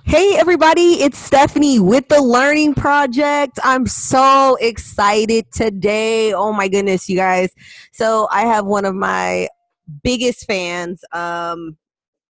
Hey everybody, it's Stephanie with the Learning Project. I'm so excited today. Oh my goodness, you guys. So I have one of my biggest fans, and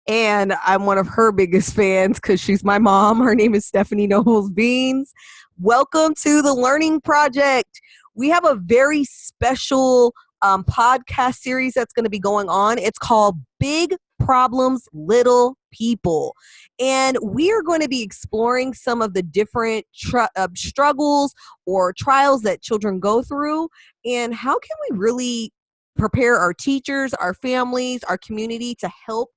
I'm one of her biggest fans because she's my mom. Her name is Stephanie Nobles Beans. Welcome to the Learning Project. We have a very special podcast series that's going to be going on. It's called Big Problems, Little People. And we are going to be exploring some of the different struggles or trials that children go through, and how can we really prepare our teachers, our families, our community to help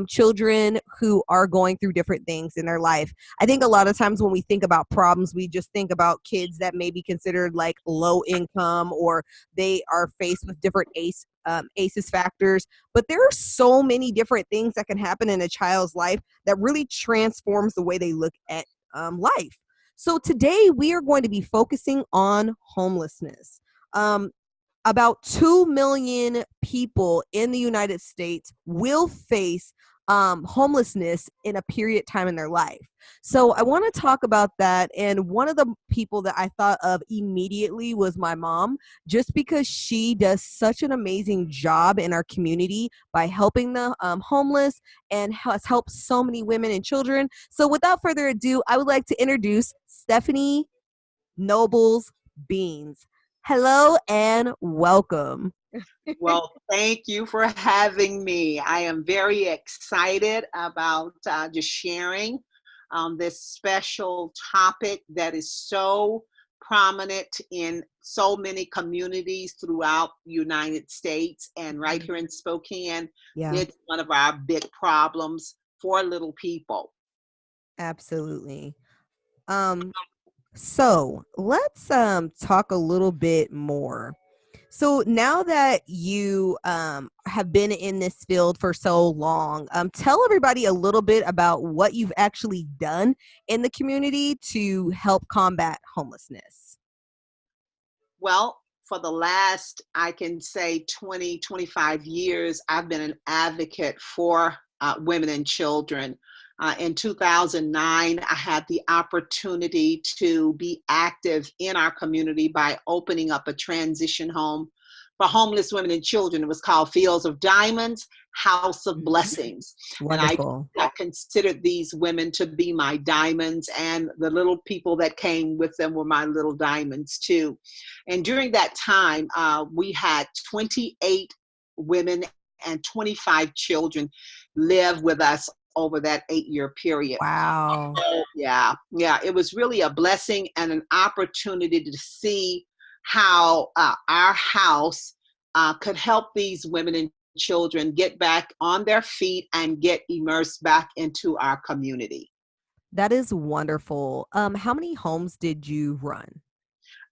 children who are going through different things in their life. I think a lot of times when we think about problems, we just think about kids that may be considered like low income, or they are faced with different ACEs factors. But there are so many different things that can happen in a child's life that really transforms the way they look at life. So today we are going to be focusing on homelessness. Um, about 2 million people in the United States will face homelessness in a period time in their life. So I want to talk about that. And one of the people that I thought of immediately was my mom, just because she does such an amazing job in our community by helping the homeless and has helped so many women and children. So without further ado, I would like to introduce Stephanie Nobles Beans. Hello and welcome. Well, thank you for having me. I am very excited about just sharing this special topic that is so prominent in so many communities throughout the United States. And right here in Spokane, Yeah, it's one of our big problems for little people. absolutely. Um, so let's talk a little bit more. So now that you have been in this field for so long, tell everybody a little bit about what you've actually done in the community to help combat homelessness. Well, for the last, I can say 20, 25 years, I've been an advocate for women and children. In 2009, I had the opportunity to be active in our community by opening up a transition home for homeless women and children. It was called Fields of Diamonds, House of Blessings. And Wonderful. I considered these women to be my diamonds, and the little people that came with them were my little diamonds too. And during that time, we had 28 women and 25 children live with us over that 8-year period. Wow. Yeah, it was really a blessing and an opportunity to see how our house could help these women and children get back on their feet and get immersed back into our community. That is wonderful. How many homes did you run?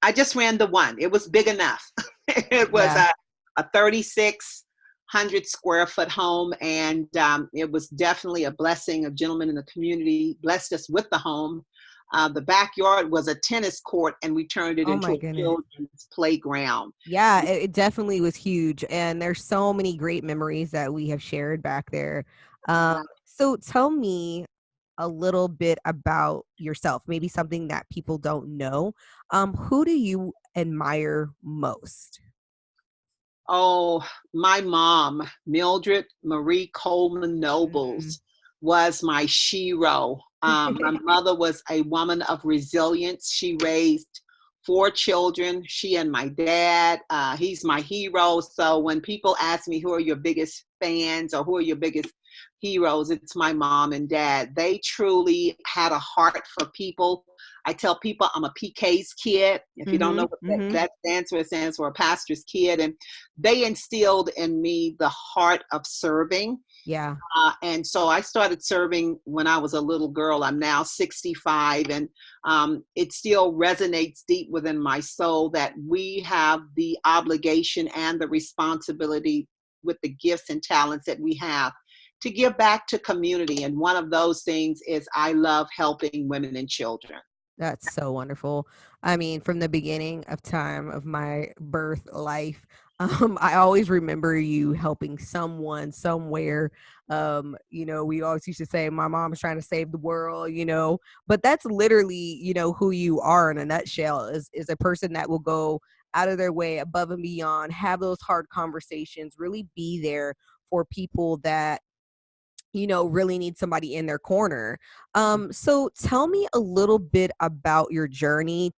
I just ran the one. It was big enough. It was Yeah. a 3,600 square foot home, and it was definitely a blessing. A gentleman in the community blessed us with the home. The backyard was a tennis court, and we turned it Oh into my a goodness. children's playground. Yeah, it definitely was huge, and there's so many great memories that we have shared back there. Yeah. So tell me a little bit about yourself, maybe something that people don't know. Who do you admire most? Oh, my mom, Mildred Marie Coleman Mhm. Nobles, was my shero. My mother was a woman of resilience. She raised 4 children, she and my dad. He's my hero. So when people ask me who are your biggest fans or who are your biggest heroes, it's my mom and dad. They truly had a heart for people. I tell people I'm a PK's kid. If you don't know Mhm. what Mhm. that it stands for a pastor's kid. And they instilled in me the heart of serving. Yeah. And so I started serving when I was a little girl. I'm now 65, and it still resonates deep within my soul that we have the obligation and the responsibility with the gifts and talents that we have to give back to community. And one of those things is I love helping women and children. That's so wonderful. I mean, from the beginning of time of my birth life, I always remember you helping someone somewhere. We always used to say my mom's trying to save the world, but that's literally, who you are in a nutshell, is a person that will go out of their way above and beyond, have those hard conversations, really be there for people that really need somebody in their corner. So tell me a little bit about your journey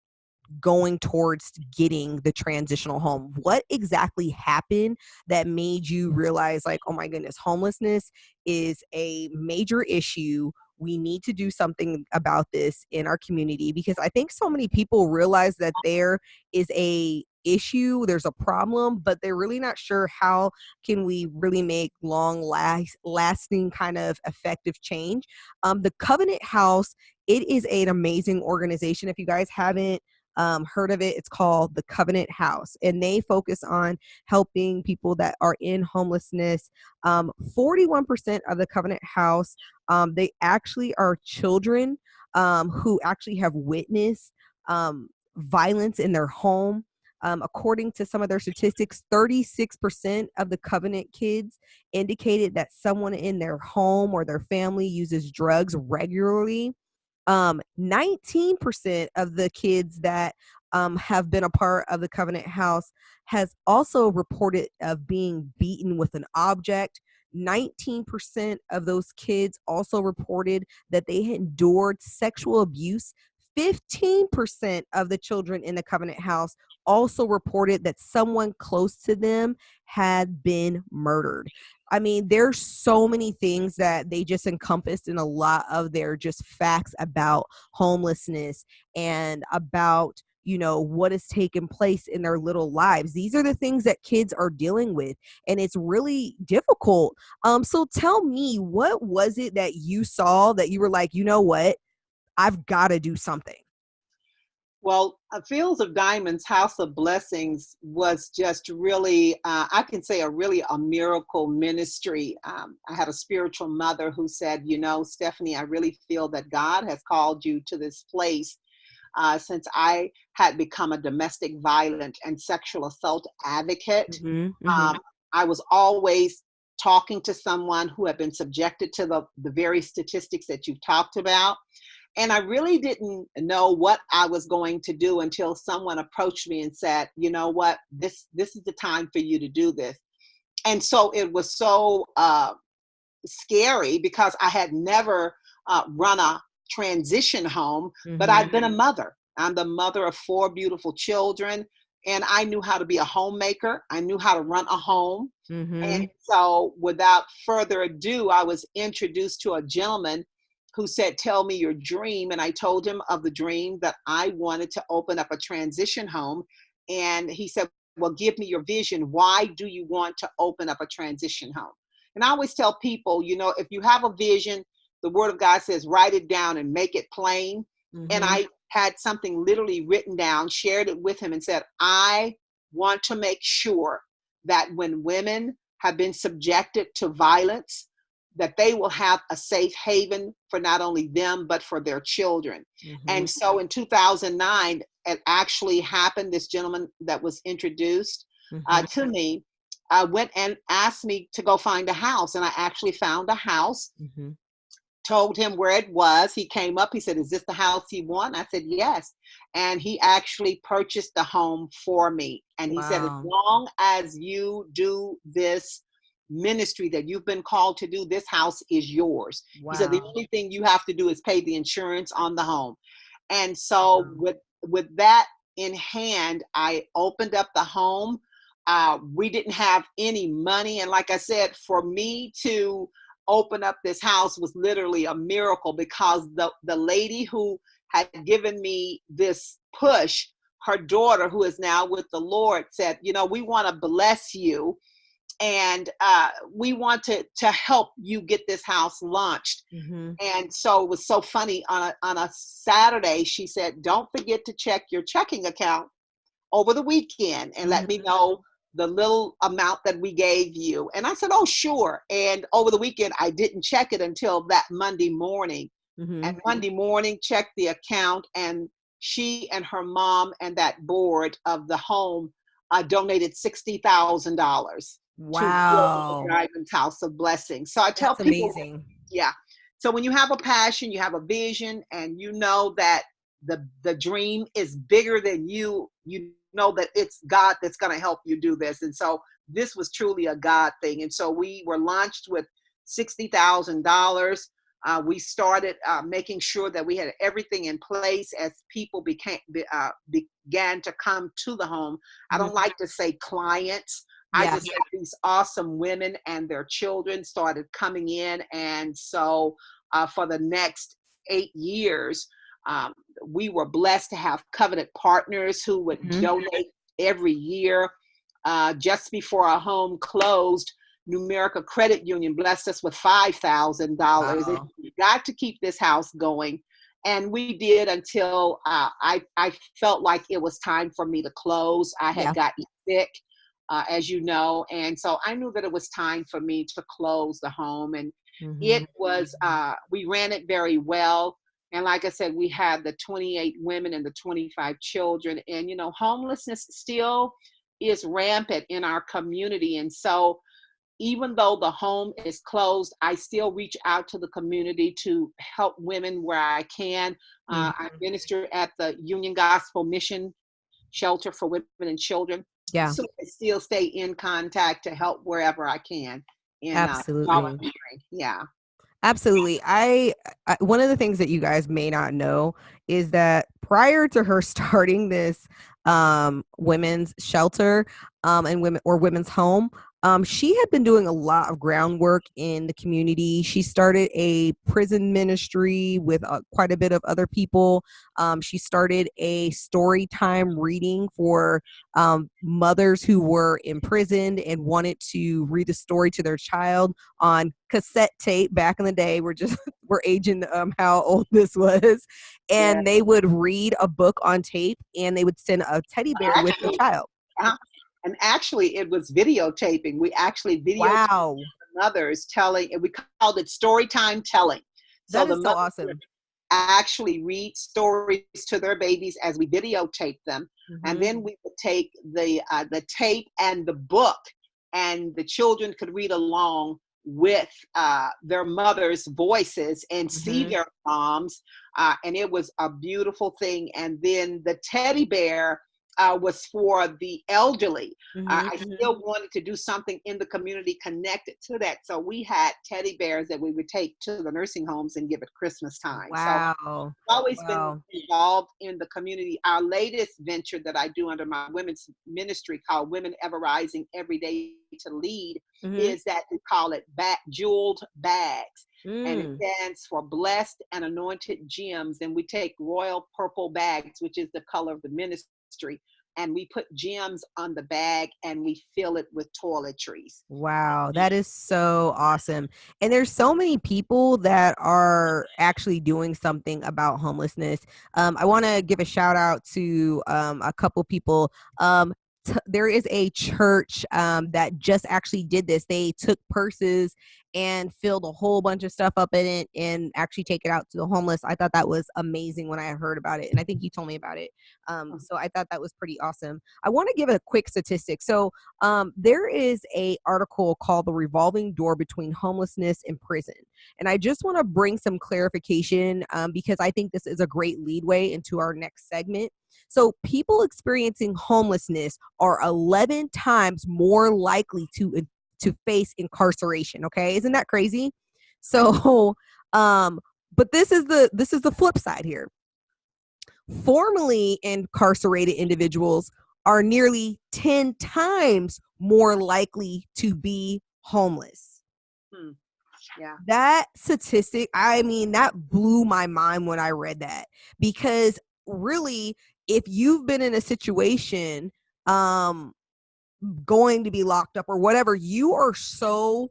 going towards getting the transitional home. What exactly happened that made you realize, like, oh my goodness, homelessness is a major issue? We need to do something about this in our community, because I think so many people realize that there is a issue, there's a problem, but they're really not sure how can we really make lasting kind of effective change. The Covenant House, it is an amazing organization. If you guys haven't heard of it, it's called the Covenant House, and they focus on helping people that are in homelessness. 41% of the Covenant House, they actually are children who actually have witnessed violence in their home. According to some of their statistics, 36% of the Covenant kids indicated that someone in their home or their family uses drugs regularly. 19% of the kids that have been a part of the Covenant House has also reported of being beaten with an object. 19% of those kids also reported that they had endured sexual abuse. 15% of the children in the Covenant House also reported that someone close to them had been murdered. I mean, there's so many things that they just encompassed in a lot of their just facts about homelessness and about, what has taken place in their little lives. These are the things that kids are dealing with, and it's really difficult. So tell me, what was it that you saw that you were like, you know what, I've got to do something? Well, Fields of Diamonds, House of Blessings was just really, I can say, a miracle ministry. I had a spiritual mother who said, Stephanie, I really feel that God has called you to this place. Since I had become a domestic violent and sexual assault advocate, Mm-hmm, um, mm-hmm, I was always talking to someone who had been subjected to the very statistics that you've talked about. And I really didn't know what I was going to do until someone approached me and said, you know what, this is the time for you to do this. And so it was so scary because I had never run a transition home, but mm-hmm, I'd been a mother. I'm the mother of 4 beautiful children, and I knew how to be a homemaker. I knew how to run a home. And mm-hmm, so, without further ado, I was introduced to a gentleman who said, tell me your dream. And I told him of the dream that I wanted to open up a transition home. And he said, well, give me your vision. Why do you want to open up a transition home? And I always tell people, if you have a vision, the word of God says, write it down and make it plain. And mm-hmm, I had something literally written down, shared it with him, and said, I want to make sure that when women have been subjected to violence, that they will have a safe haven for not only them, but for their children. mm-hmm, And so in 2009, it actually happened. This gentleman that was introduced mm-hmm, to me went and asked me to go find a house. And I actually found a house, mm-hmm. told him where it was. He came up, he said, is this the house you want? I said, yes. And he actually purchased the home for me. And he said, as Wow. long as you do this ministry that you've been called to do, this house is yours. He said, the Wow. only thing you have to do is pay the insurance on the home. And so Wow. with that in hand, I opened up the home. We didn't have any money. And like I said, for me to open up this house was literally a miracle, because the lady who had given me this push, her daughter, who is now with the Lord, said, we want to bless you, and we want to help you get this house launched. Mm-hmm. And so it was so funny. On a Saturday, she said, don't forget to check your checking account over the weekend and let me Mm-hmm. know the little amount that we gave you. And I said, oh, sure. And over the weekend, I didn't check it until that Monday morning. Mm-hmm. And Monday morning, checked the account, and she and her mom and that board of the home donated $60,000 to build the Wow. Diamond House of Blessings. So I tell That's people, amazing. yeah. So when you have a passion, you have a vision, and you know that the dream is bigger than you, you know that it's God that's going to help you do this. And so this was truly a God thing. And so we were launched with $60,000. We started making sure that we had everything in place as people began to come to the home. I don't Mhm. like to say clients. I Yeah. just said these awesome women and their children started coming in. And so for the next 8 years, um, we were blessed to have covenant partners who would Mhm. donate every year. Just before our home closed, Numerica Credit Union blessed us with $5,000. Wow. We got to keep this house going. And we did until I felt like it was time for me to close. I had Yeah. gotten sick, as you know. And so I knew that it was time for me to close the home. And it Mhm. was, we ran it very well. And like I said, we had the 28 women and the 25 children. And, you know, homelessness still is rampant in our community. And so even though the home is closed, I still reach out to the community to help women where I can. I Mhm. minister at the Union Gospel Mission Shelter for Women and Children. Yeah. So I still stay in contact to help wherever I can in Absolutely. volunteering. Yeah. Absolutely. One of the things that you guys may not know is that prior to her starting this women's shelter and women's home, she had been doing a lot of groundwork in the community. She started a prison ministry with quite a bit of other people. She started a story time reading for mothers who were imprisoned and wanted to read a story to their child on cassette tape. Back in the day, we're aging how old this was, Yeah. and they would read a book on tape, and they would send a teddy bear with the Actually, child. and actually, it was videotaping. We actually videotaped Wow, the mothers telling, and we called it story time telling. So that the is so mothers awesome. actually read stories to their babies as we videotape them, and Hmm. then we would take the tape and the book, and the children could read along with their mothers' voices and see Hmm. their moms, and it was a beautiful thing. And then the teddy bear was for the elderly. Hmm. I Hmm. still wanted to do something in the community connected to that. So we had teddy bears that we would take to the nursing homes and give at Christmas time. So Wow. I've always been Wow. involved in the community. Our latest venture that I do under my women's ministry called Women Ever Rising Every Day to Lead Hmm. is that we call it jeweled bags. And it Mm. stands for blessed and anointed gems. And we take royal purple bags, which is the color of the ministry, and we put gems on the bag and we fill it with toiletries. Wow, that is so awesome. And there's so many people that are actually doing something about homelessness. I want to give a shout out to a couple people. There is a church that just actually did this. They took purses and filled a whole bunch of stuff up in it and actually take it out to the homeless. I thought that was amazing when I heard about it. And I think you told me about it. So I thought that was pretty awesome. I want to give a quick statistic. So there is a article called "The Revolving Door Between Homelessness and Prison," and I just want to bring some clarification because I think this is a great leadway into our next segment. So, people experiencing homelessness are 11 times more likely to face incarceration. Okay, isn't that crazy? So, but this is the flip side here. Formerly incarcerated individuals are nearly 10 times more likely to be homeless. Hmm. Yeah. That statistic, I mean, that blew my mind when I read that because really, if you've been in a situation, um, going to be locked up or whatever, you are so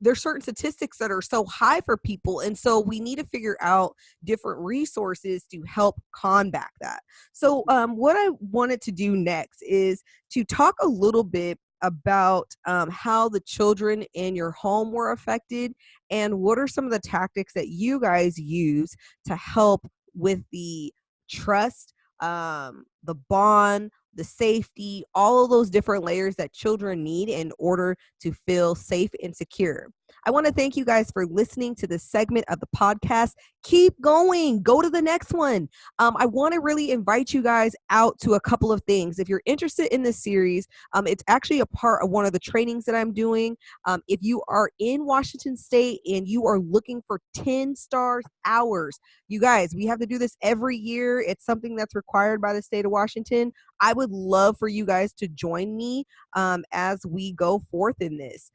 there's certain statistics that are so high for people, and so we need to figure out different resources to help combat that. So what I wanted to do next is to talk a little bit about how the children in your home were affected and what are some of the tactics that you guys use to help with the trust, the bond, the safety, all of those different layers that children need in order to feel safe and secure. I want to thank you guys for listening to this segment of the podcast. Keep going. Go to the next one. I want to really invite you guys out to a couple of things. If you're interested in this series, it's actually a part of one of the trainings that I'm doing. If you are in Washington State and you are looking for 10 stars hours, you guys, we have to do this every year. It's something that's required by the state of Washington. I would love for you guys to join me as we go forth in this.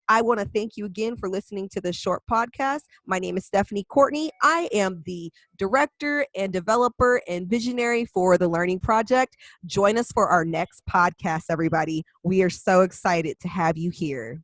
I want to thank you again for listening to this short podcast. My name is Stephanie Courtney. I am the director and developer and visionary for the Learning Project. Join us for our next podcast, everybody. We are so excited to have you here.